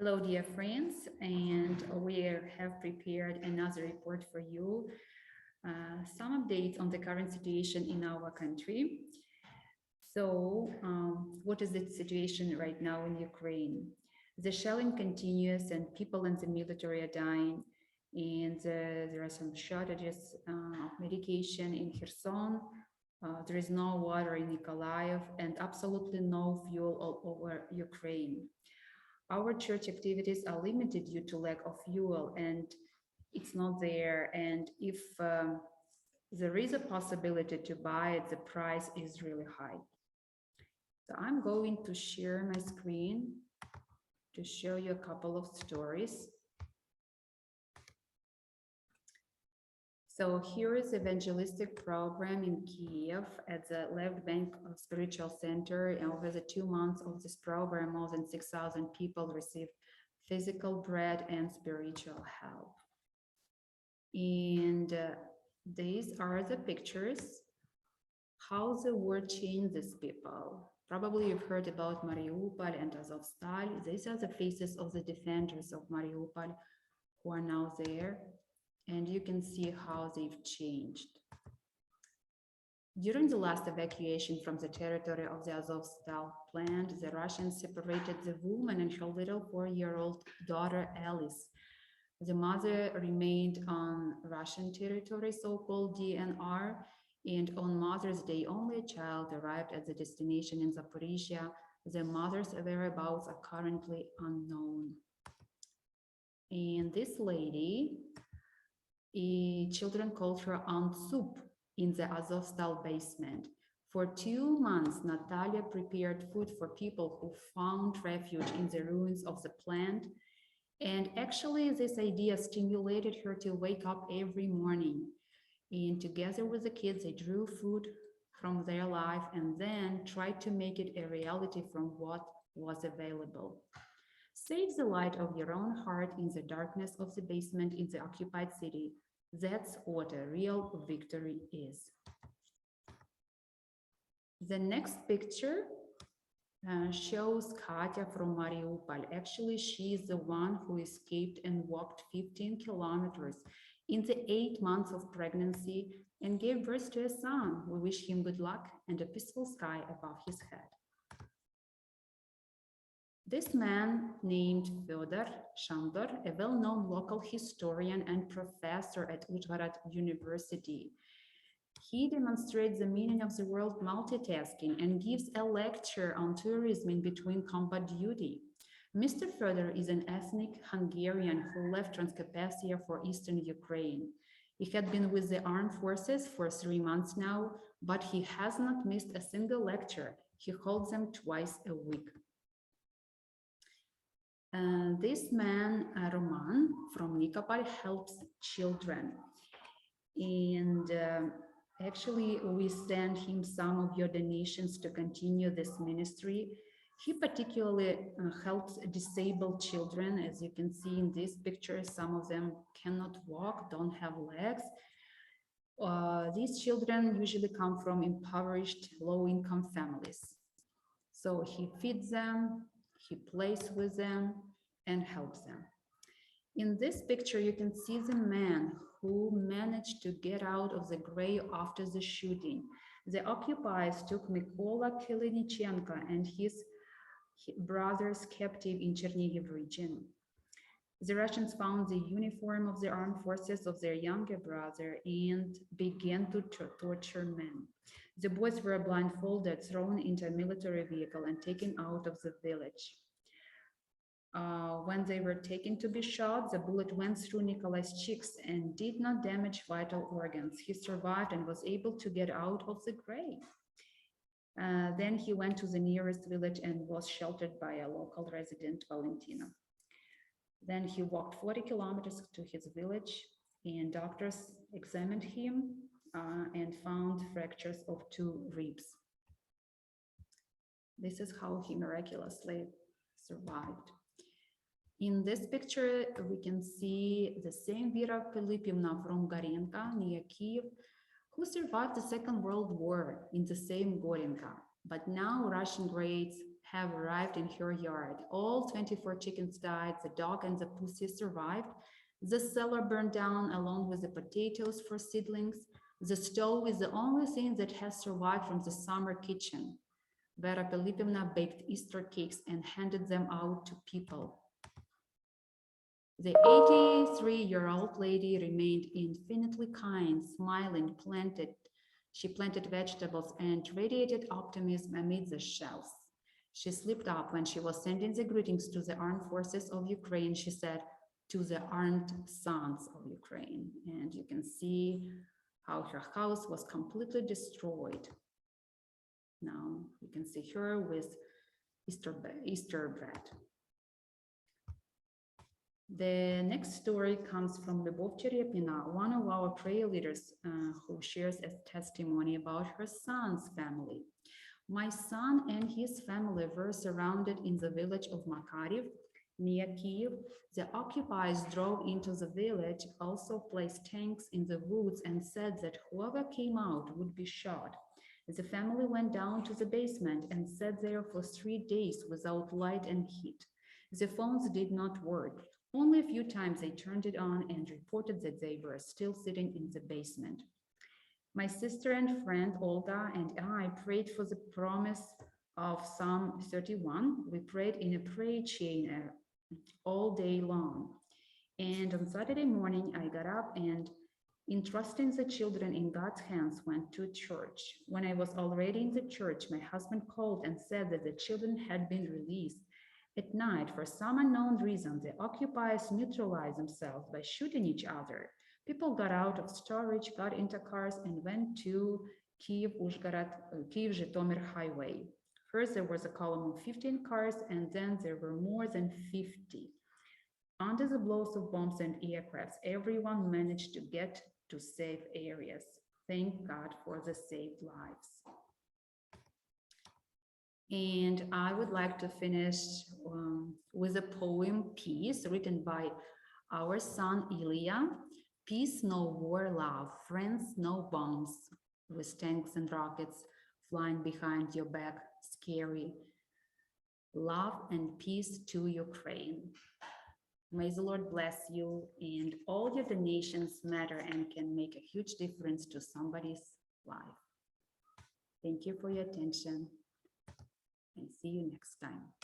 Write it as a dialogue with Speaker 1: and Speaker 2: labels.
Speaker 1: Hello, dear friends, and we have prepared another report for you. Some updates on the current situation in our country. What is the situation right now in Ukraine? The shelling continues, and people in the military are dying, and there are some shortages of medication in Kherson. There is no water in Nikolaev, and absolutely no fuel all over Ukraine. Our church activities are limited due to lack of fuel, and it's not there. And if there is a possibility to buy it, the price is really high. So I'm going to share my screen to show you a couple of stories. So here is evangelistic program in Kiev at the Left Bank Spiritual Center. And over the 2 months of this program, more than 6,000 people received physical bread and spiritual help. And these are the pictures, how the war changes people. Probably you've heard about Mariupol and Azovstal. These are the faces of the defenders of Mariupol who are now there. And you can see how they've changed. During the last evacuation from the territory of the Azovstal plant, the Russians separated the woman and her little 4-year-old daughter, Alice. The mother remained on Russian territory, so-called DNR, and on Mother's Day, only a child arrived at the destination in Zaporizhia. The mother's whereabouts are currently unknown. And this lady, children called her Aunt Soup in the Azovstal basement. For 2 months, Natalia prepared food for people who found refuge in the ruins of the plant. And actually, this idea stimulated her to wake up every morning. And together with the kids, they drew food from their life and then tried to make it a reality from what was available. Save the light of your own heart in the darkness of the basement in the occupied city. That's what a real victory is. The next picture shows Katya from Mariupol. Actually, she is the one who escaped and walked 15 kilometers in the 8 months of pregnancy and gave birth to a son. We wish him good luck and a peaceful sky above his head. This man named Fyodor Shandor, a well-known local historian and professor at Uzhhorod University. He demonstrates the meaning of the word multitasking and gives a lecture on tourism in between combat duty. Mr. Fyodor is an ethnic Hungarian who left Transcarpathia for eastern Ukraine. He had been with the armed forces for 3 months now, but he has not missed a single lecture. He holds them twice a week. This man, Roman from Nikopol, helps children. And actually, we send him some of your donations to continue this ministry. He particularly helps disabled children. As you can see in this picture, some of them cannot walk, don't have legs. These children usually come from impoverished, low-income families. So he feeds them, he plays with them and helps them. In this picture, you can see the man who managed to get out of the grave after the shooting. The occupiers took Mykola Kilinichenko and his brothers captive in Chernihiv region. The Russians found the uniform of the armed forces of their younger brother and began to torture men. The boys were blindfolded, thrown into a military vehicle and taken out of the village. When they were taken to be shot, the bullet went through Nikolai's cheeks and did not damage vital organs. He survived and was able to get out of the grave. Then he went to the nearest village and was sheltered by a local resident, Valentina. Then he walked 40 kilometers to his village, and doctors examined him and found fractures of 2 ribs. This is how he miraculously survived. In this picture, we can see the same Vera Filipivna from Gorenka near Kiev, who survived the Second World War in the same Gorenka. But now Russian grades have arrived in her yard. All 24 chickens died, the dog and the pussy survived. The cellar burned down along with the potatoes for seedlings. The stove is the only thing that has survived from the summer kitchen. Vera Filippovna baked Easter cakes and handed them out to people. The 83-year-old lady remained infinitely kind, smiling, she planted vegetables and radiated optimism amid the shells. She slipped up when she was sending the greetings to the armed forces of Ukraine. She said, to the armed sons of Ukraine. And you can see how her house was completely destroyed. Now you can see her with Easter bread. The next story comes from Lyubov Cherepina, one of our prayer leaders who shares a testimony about her son's family. My son and his family were surrounded in the village of Makariv, near Kiev. The occupiers drove into the village, also placed tanks in the woods and said that whoever came out would be shot. The family went down to the basement and sat there for 3 days without light and heat. The phones did not work. Only a few times they turned it on and reported that they were still sitting in the basement. My sister and friend Olga and I prayed for the promise of Psalm 31. We prayed in a prayer chain all day long. And on Saturday morning, I got up and, entrusting the children in God's hands, went to church. When I was already in the church, my husband called and said that the children had been released. At night, for some unknown reason, the occupiers neutralized themselves by shooting each other. People got out of storage, got into cars, and went to Kiev-Zhytomyr highway. First, there was a column of 15 cars, and then there were more than 50. Under the blows of bombs and aircrafts, everyone managed to get to safe areas. Thank God for the saved lives. And I would like to finish with a poem piece written by our son Ilya. Peace, no war, love, friends, no bombs, with tanks and rockets flying behind your back, scary. Love and peace to Ukraine. May the Lord bless you, and all your donations matter and can make a huge difference to somebody's life. Thank you for your attention, and see you next time.